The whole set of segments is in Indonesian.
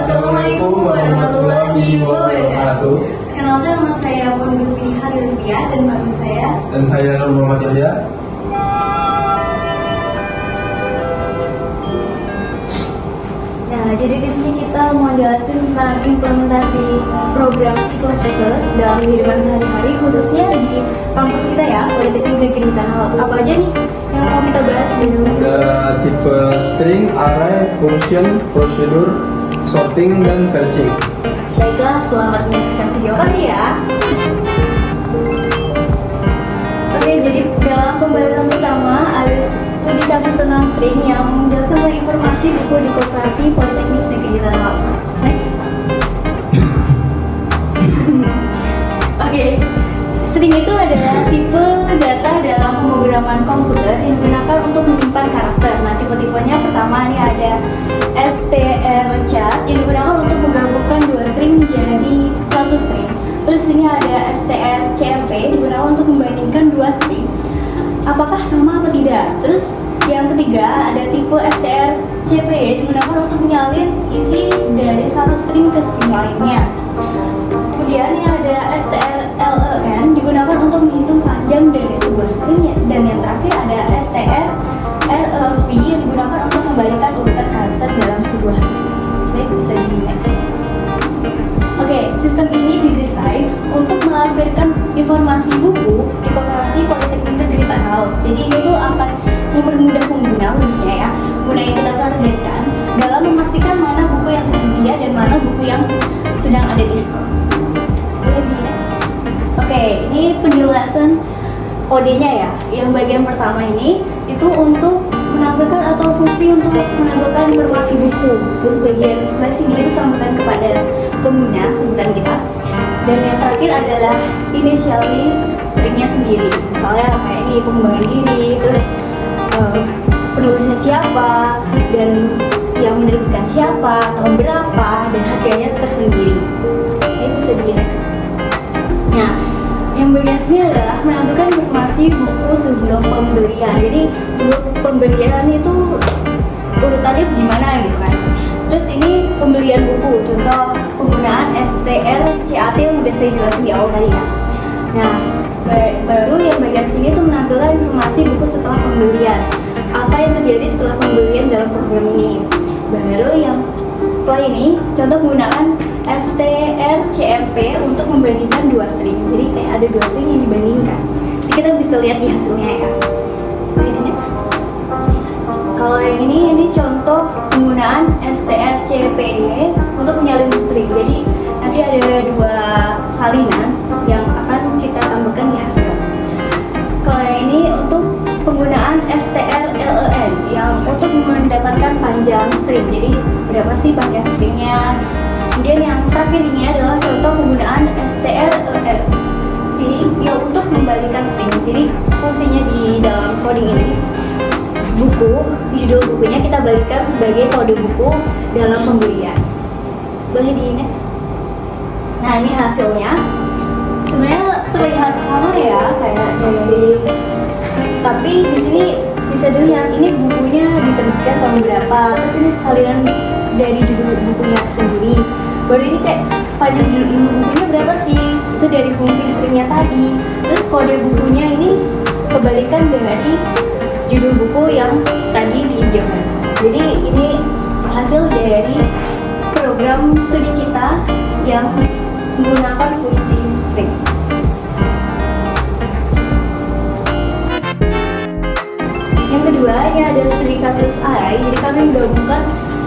Assalamualaikum warahmatullahi wabarakatuh. Perkenalkan, nama saya Putri Sri Harilvia dan partner saya. Dan saya Nur Muhammad Yahya. Nah, jadi di sini kita mau jelasin tentang implementasi program siklus dalam kehidupan sehari-hari, khususnya di kampus kita ya, Politeknik Negeri Tanah Lot. Apa aja nih yang mau kita bahas di dalam sini? Ada tipe string, array, function, prosedur, sorting, dan searching. Baiklah, selamat menyaksikan video kali ya. Oke, jadi dalam pembahasan pertama ada studi kasus tentang string yang menjelaskan tentang informasi buku di Koperasi Politeknik Negeri Tanah Lot. Next. Oke, string itu adalah tipe data dalam pemrograman komputer yang digunakan untuk menyimpan karakter. Nah, tipe-tipenya pertama ini ada strcat yang digunakan untuk menggabungkan dua string menjadi satu string. Terus ini ada strcmp digunakan untuk membandingkan dua string. Apakah sama atau tidak? Terus yang ketiga ada tipe strcp digunakan untuk menyalin isi dari satu string ke string lainnya. Kemudian ini ada strlen digunakan untuk menghitung panjang dari sebuah string, dan yang terakhir ada strlv yang digunakan untuk membalikan urutan karakter dalam sebuah string. Baik, bisa di next. Oke, sistem ini didesain untuk melampirkan informasi buku di Koperasi Politeknik Negeri Tanah Lot. Jadi ini tuh akan mempermudah pengguna, khususnya ya, pengguna yang kita targetkan dalam memastikan mana buku yang tersedia dan mana buku yang sedang ada diskon. Boleh di next. Oke, ini penjelasan kodenya ya. Yang bagian pertama ini itu untuk menampilkan atau fungsi untuk menampilkan informasi buku. Terus bagian sebelah sini itu sambutan kepada pengguna, sambutan kita. Dan yang terakhir adalah initially stringnya sendiri. Misalnya kayak ini pengembangan diri, terus penulisnya siapa, dan yang menerbitkan siapa, tahun berapa, dan harganya tersendiri. Ini bisa di next. Nah, yang bagian sini adalah menampilkan informasi buku sebelum pembelian. Jadi sebelum pembelian itu urutannya gimana gitu kan. Terus ini pembelian buku, contoh penggunaan strcat yang udah saya jelasin di awal tadi ya. Nah, baru yang bagian sini tuh menampilkan informasi buku setelah pembelian. Apa yang terjadi setelah pembelian dalam program ini. Baru yang setelah ini, contoh penggunaan strcmp untuk membandingkan dua string. Jadi kayak ada dua string yang dibandingkan. Jadi kita bisa lihat di hasilnya ya. Next. Kalau yang ini contoh penggunaan strcpy untuk menyalin string. Jadi nanti ada dua salinan yang akan kita tambahkan di hasil. Kalau yang ini untuk penggunaan strlen yang untuk mendapatkan panjang string. Jadi berapa sih panjang stringnya? Kemudian yang terakhir ini adalah contoh penggunaan strlv yang untuk membalikan string. Jadi fungsinya di dalam coding ini, buku, judul bukunya kita balikan sebagai kode buku dalam pembelian. Boleh di next. Nah, ini hasilnya. Sebenarnya terlihat sama ya kayak dari, tapi di sini bisa dilihat ini bukunya diterbitkan tahun berapa. Terus ini salinan dari judul bukunya sendiri. Baru ini kayak panjang judul bukunya berapa sih? Itu dari fungsi stringnya tadi. Terus kode bukunya ini kebalikan dari judul buku yang tadi dijabarkan. Jadi ini hasil dari program studi kita yang menggunakan fungsi string. Yang kedua, ini ada studi kasus array. Jadi kami menggabungkan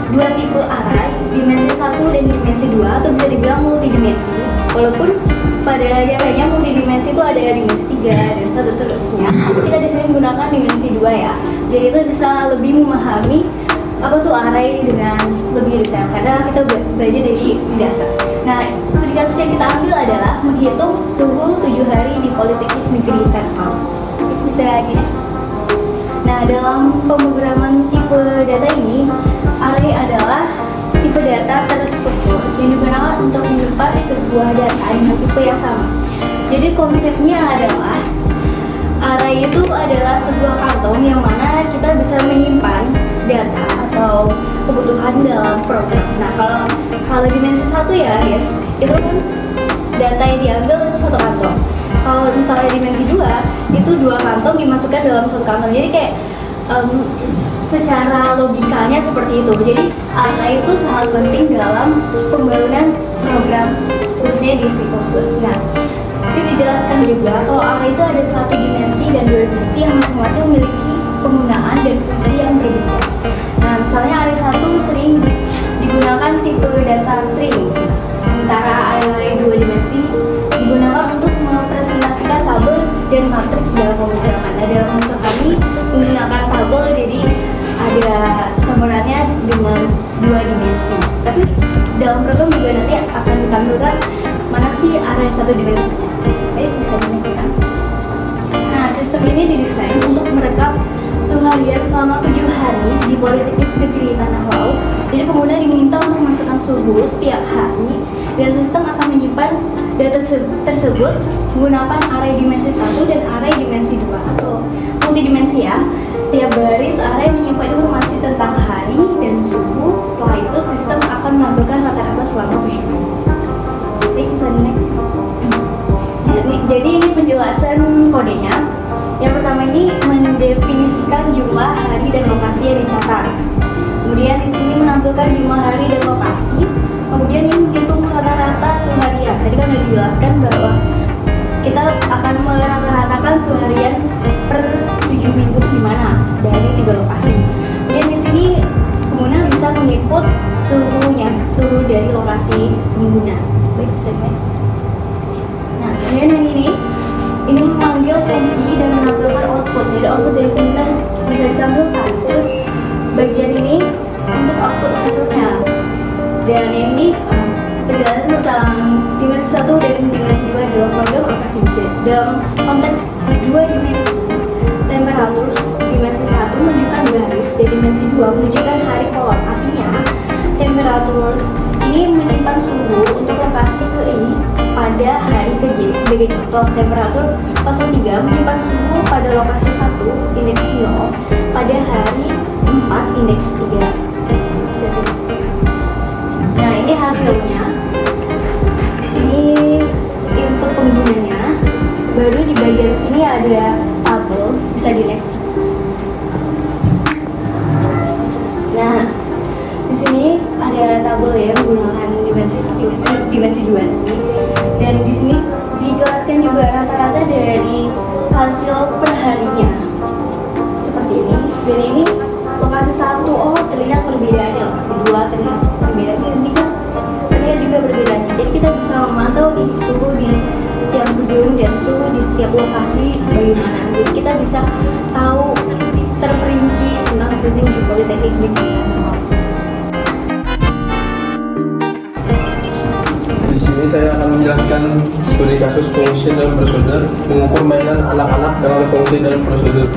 dua tipe array, dimensi 1 dan dimensi 2, atau bisa dibilang multidimensi. Walaupun pada nyatanya multidimensi itu ada dimensi 3 dan seterusnya. Kita di sini menggunakan dimensi 2 ya. Jadi itu bisa lebih memahami apa tuh array dengan lebih detail karena kita belajar dari dasar. Nah, studi kasus yang kita ambil adalah menghitung suhu 7 hari di Politeknik Negeri Tanah Lot. Bisa guys. Nah, dalam pemrograman tipe data ini, array adalah tipe data terstruktur yang digunakan untuk menyimpan sebuah data dengan tipe yang sama. Jadi konsepnya adalah array itu adalah sebuah kantong yang mana kita bisa menyimpan data atau kebutuhan kebutuhan dalam program. Nah, kalau dimensi 1 ya guys, itu kan data yang diambil itu satu kantong. Kalau misalnya dimensi 2, itu 2 kantong dimasukkan dalam satu kantong. Jadi kayak secara logikanya seperti itu. Jadi array itu sangat penting dalam pembangunan program khususnya di C++. Nah, tapi dijelaskan juga kalau array itu ada 1 dimensi dan 2 dimensi yang masing-masing memiliki penggunaan dan fungsi yang berbeda. Nah, misalnya array 1 sering digunakan tipe data string, sementara array 2 dimensi digunakan untuk merepresentasikan tabel dan matriks dalam pemrograman. Nah, dalam masa kami menggunakan tabel, jadi ada campurannya dengan 2 dimensi. Tapi dalam program juga nanti akan ditampilkan mana sih array 1 dimensinya. Baik, bisa di-next kan? Nah, sistem ini didesain untuk merekam suhu harian selama 7 hari di Politeknik Negeri Tanah Laut. Jadi pengguna diminta untuk memasukkan suhu setiap hari, dan sistem akan menyimpan data tersebut menggunakan array dimensi 1 dan array dimensi 2 atau multidimensi ya. Setiap baris array menyimpan informasi tentang hari dan suhu. Setelah itu sistem akan menampilkan rata-rata selama 7 hari. Oke, bisa di next. Jadi ini penjelasan kodenya. Yang pertama ini mendefinisikan jumlah hari dan lokasi yang dicatat. Kemudian di sini menampilkan jumlah hari dan lokasi. Kemudian ini menghitung rata-rata suhu harian. Tadi kan sudah dijelaskan bahwa kita akan merata-ratakan suhu harian per 7 minggu itu gimana dari 3 lokasi. Kemudian di sini pengguna bisa menginput suhu dari lokasi pengguna. Baik, bisa next. Nah, kemudian yang ini memanggil fungsi dan menampilkan output. Jadi output dari pengguna bisa ditampilkan. Terus bagian ini untuk output hasilnya. Dan ini penjelasan tentang dimensi 1 dan dimensi 2 dalam program apa sih? Dalam konteks 2 dimensi, temperatur dimensi 1 menunjukkan garis dan dimensi 2 menunjukkan hari kolom. Artinya temperatur ini menyimpan suhu untuk lokasi ke I pada hari ke J. Sebagai contoh, temperatur 03 menyimpan suhu pada lokasi 1 indeks 0 pada hari 4 indeks 3. Nah, ini hasilnya. Ini input penggunanya. Baru di bagian sini ada tabel, bisa di next. Nah, di sini ada tabel ya menggunakan dimensi 1, dimensi 2 ini. Dan di sini dijelaskan juga rata-rata dari hasil perharinya seperti ini. Dan ini lokasi 1 terlihat perbedaannya, lokasi 2 terlihat perbedaannya, ini kan terlihat juga perbedaannya. Jadi kita bisa memantau nih suhu di setiap gedung dan suhu di setiap lokasi bagaimana. Jadi kita bisa tahu terperinci tentang suhu di Politeknik Negeri. Di sini saya akan menjelaskan studi kasus fungsi dan prosedur mengukur mainan anak-anak dengan fungsi dan prosedur.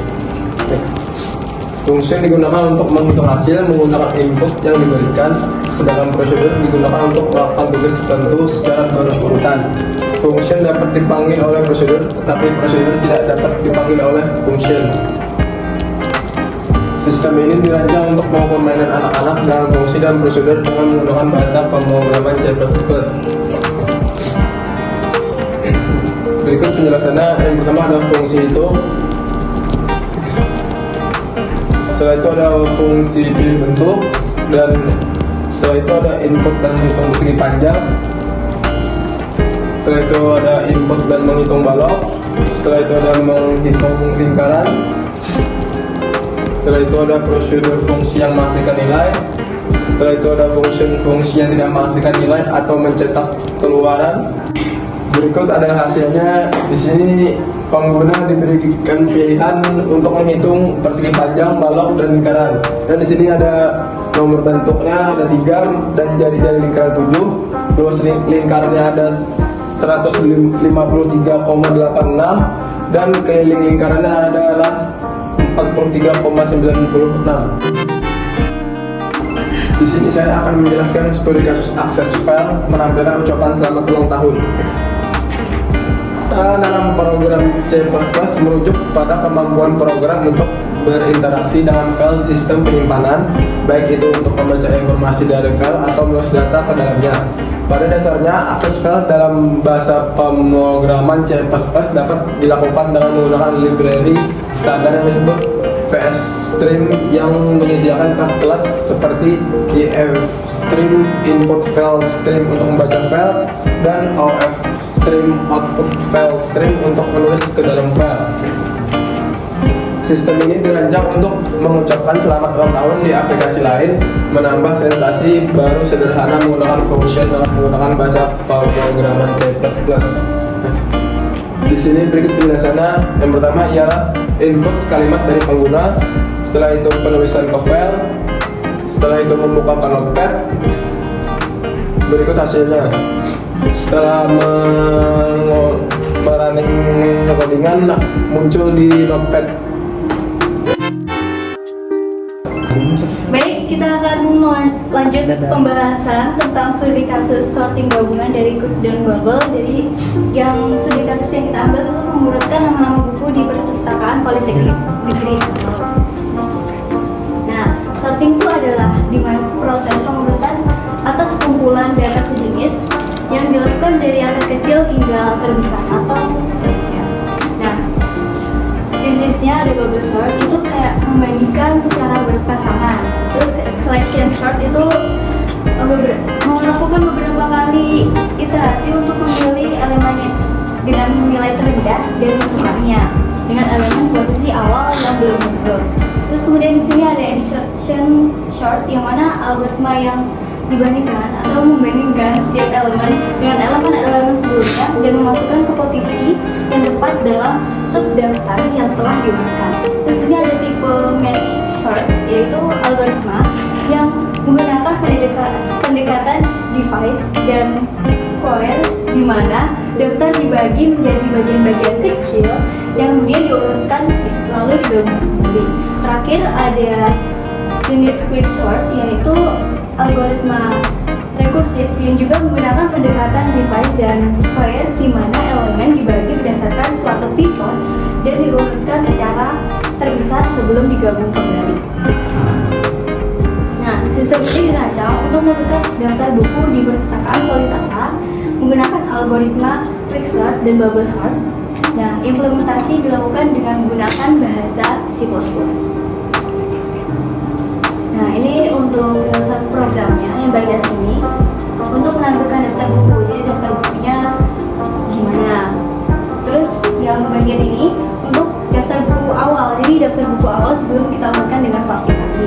Fungsi digunakan untuk menghitung hasil menggunakan input yang diberikan, sedangkan prosedur digunakan untuk melakukan tugas tertentu secara berurutan. Fungsi dapat dipanggil oleh prosedur, tetapi prosedur tidak dapat dipanggil oleh fungsi. Sistem ini dirancang untuk mengukur mainan anak-anak dalam fungsi dan prosedur dengan menggunakan bahasa pemrograman C++. Berikut penjelasannya. Yang pertama ada fungsi itu. Setelah itu ada fungsi pilih bentuk, dan setelah itu ada input dan menghitung segi panjang. Setelah itu ada input dan menghitung balok. Setelah itu ada menghitung lingkaran. Setelah itu ada prosedur fungsi yang menghasilkan nilai. Setelah itu ada fungsi yang tidak menghasilkan nilai atau mencetak keluaran. Berikut ada hasilnya. Di sini pengguna diberikan pilihan untuk menghitung persegi panjang, balok, dan lingkaran. Dan di sini ada nomor bentuknya, ada 3 dan jari-jari lingkaran 7. Terus lingkarnya ada 153,86 dan keliling lingkarannya adalah 43,96. Di sini saya akan menjelaskan studi kasus akses file menampilkan ucapan selamat ulang tahun. Dalam program C++ merujuk pada kemampuan program untuk berinteraksi dengan file sistem penyimpanan, baik itu untuk membaca informasi dari file atau menulis data ke dalamnya. Pada dasarnya, akses file dalam bahasa pemrograman C++ dapat dilakukan dengan menggunakan library standar yang disebut VSTream yang menyediakan kelas-kelas seperti ifstream input file stream untuk membaca file dan ofstream output file stream untuk menulis ke dalam file. Sistem ini dirancang untuk mengucapkan selamat ulang tahun di aplikasi lain, menambah sensasi baru sederhana menggunakan function dalam menggunakan bahasa pemrograman C++. Di sini berikut penjelasannya. Yang pertama ialah input kalimat dari pengguna, setelah itu penulisan ke file, setelah itu membuka notepad. Berikut hasilnya. Setelah merunning codingan muncul di notepad. Baik, kita akan lanjut pembahasan tentang studi kasus sorting gabungan dari Cook dan Bubble. Jadi yang studi kasus yang kita ambil itu mengurutkan nama-nama buku di perpustakaan Politeknik Negeri. Nah, sorting itu adalah dimana proses pengurutan atas kumpulan data sejenis yang dilakukan dari yang terkecil hingga terbesar atau sebaliknya. Nah, jenisnya ada bubble sort, itu kayak membandingkan secara berpasangan. Terus selection sort itu melakukan beberapa kali iterasi untuk memilih elemen dengan nilai terendah dan menentukannya dengan elemen posisi awal yang belum muncul. Terus kemudian di sini ada insertion sort yang mana algoritma yang dibandingkan atau membandingkan setiap elemen dengan elemen-elemen sebelumnya dan memasukkan ke posisi yang tepat dalam subdaftar yang telah diurutkan. Di sini ada tipe match sort, yaitu algoritma yang menggunakan pendekatan divide dan square, di mana daftar dibagi menjadi bagian-bagian kecil yang kemudian diurutkan lalu digabung kembali. Terakhir ada jenis quicksort, yaitu algoritma rekursif yang juga menggunakan pendekatan divide dan square, di mana elemen dibagi berdasarkan suatu pivot dan diurutkan secara terpisah sebelum digabung kembali. Nah, sistem ini dirancang untuk mengurutkan daftar buku di perpustakaan Politaka menggunakan algoritma quicksort dan bubble sort. Nah, implementasi dilakukan dengan menggunakan bahasa C++. Nah, ini untuk penjelasan programnya yang bagian sini untuk menampilkan daftar buku. Jadi daftar bukunya gimana. Terus yang bagian ini untuk daftar buku awal. Jadi daftar buku awal sebelum kita urutkan dengan sorting tadi.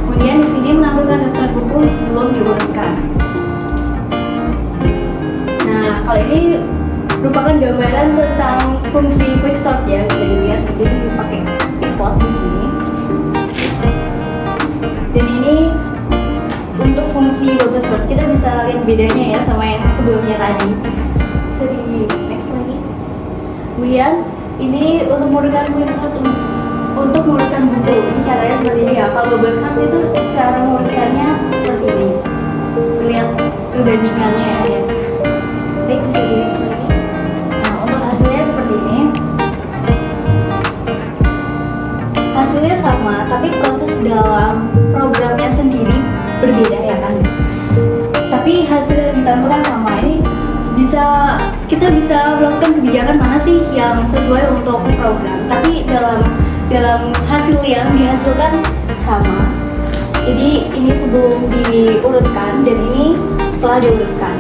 Kemudian di sini menampilkan daftar buku sebelum diurutkan. Nah, kalau ini merupakan gambaran tentang fungsi quicksort ya, bisa dilihat. Jadi dipakai pivot di sini. Dan ini untuk fungsi bubble sort kita bisa lihat bedanya ya sama yang sebelumnya tadi. Bisa di next lagi. Kemudian ini untuk mengurutkan quicksort untuk mengurutkan buku. Ini caranya seperti ini ya. Kalau bubble sort itu cara mengurutkannya seperti ini. Lihat perbandingannya ya. Baik, bisa di next lagi. Nah, untuk hasilnya seperti ini. Hasilnya sama, tapi proses dalam programnya sendiri berbeda ya kan. Tapi hasil yang ditampilkan sama. Ini kita bisa melakukan kebijakan mana sih yang sesuai untuk program, tapi dalam hasil yang dihasilkan sama. Jadi ini sebelum diurutkan dan ini setelah diurutkan.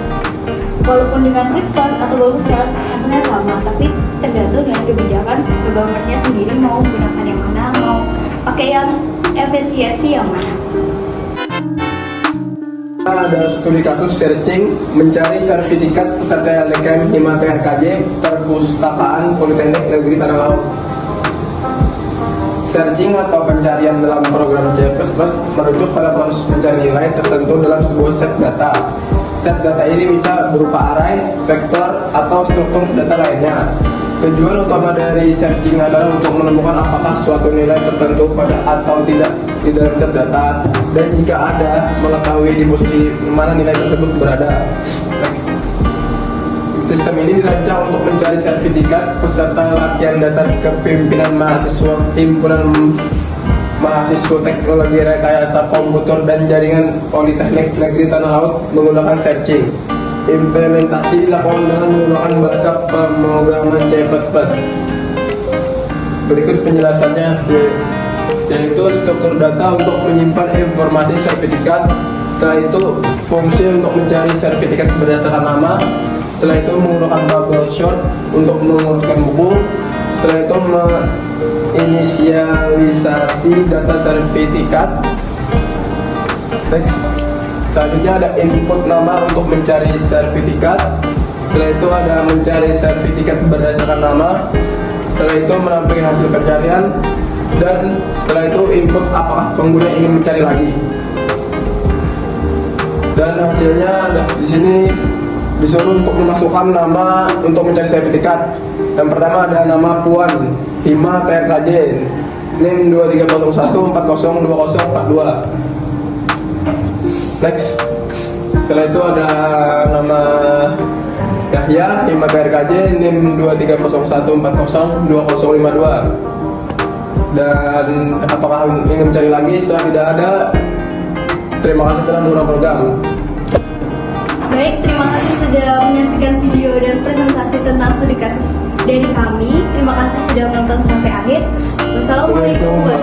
Walaupun dengan quicksort atau bubble sort hasilnya sama, tapi tergantung dengan kebijakan programmernya sendiri mau menggunakan yang mana, mau pakai yang efisiensi yang mana. Ada studi kasus searching mencari sertifikat peserta LKM 5 TRKJ Perpustakaan Politeknik Negeri Tanah Laut. Searching atau pencarian dalam program C++ merujuk pada proses mencari nilai tertentu dalam sebuah set data. Set data ini bisa berupa array, vektor, atau struktur data lainnya. Tujuan utama dari searching adalah untuk menemukan apakah suatu nilai tertentu pada atau tidak di dalam set data, dan jika ada, mengetahui di posisi mana nilai tersebut berada. Sistem ini dirancang untuk mencari sertifikat peserta latihan dasar kepemimpinan mahasiswa Himpunan Mahasiswa Teknologi Rekayasa Komputer dan Jaringan Politeknik Negeri Tanah Laut menggunakan searching. Implementasi dilakukan dengan menggunakan bahasa pemrograman C++. Berikut penjelasannya, yaitu struktur data untuk menyimpan informasi sertifikat. Setelah itu fungsi untuk mencari sertifikat berdasarkan nama. Setelah itu menggunakan bubble sort untuk mengurutkan buku. Setelah itu menginisialisasi data sertifikat. Next. Selanjutnya ada input nama untuk mencari sertifikat. Setelah itu ada mencari sertifikat berdasarkan nama. Setelah itu menampilkan hasil pencarian. Dan setelah itu input apakah pengguna ingin mencari lagi. Dan hasilnya ada di sini, disuruh untuk memasukkan nama untuk mencari sertifikat. Yang pertama ada nama Puan Hima TRKJ, NIM 2301402042. Next. Setelah itu ada nama Yahya Hima TRKJ, NIM 2301402052. Dan apakah ingin mencari lagi? Setelah tidak ada, terima kasih telah menggunakan program. Baik, terima kasih sudah menyaksikan video dan presentasi tentang studi kasus dari kami. Terima kasih sudah menonton sampai akhir. Wassalamualaikum warahmatullahi wabarakatuh.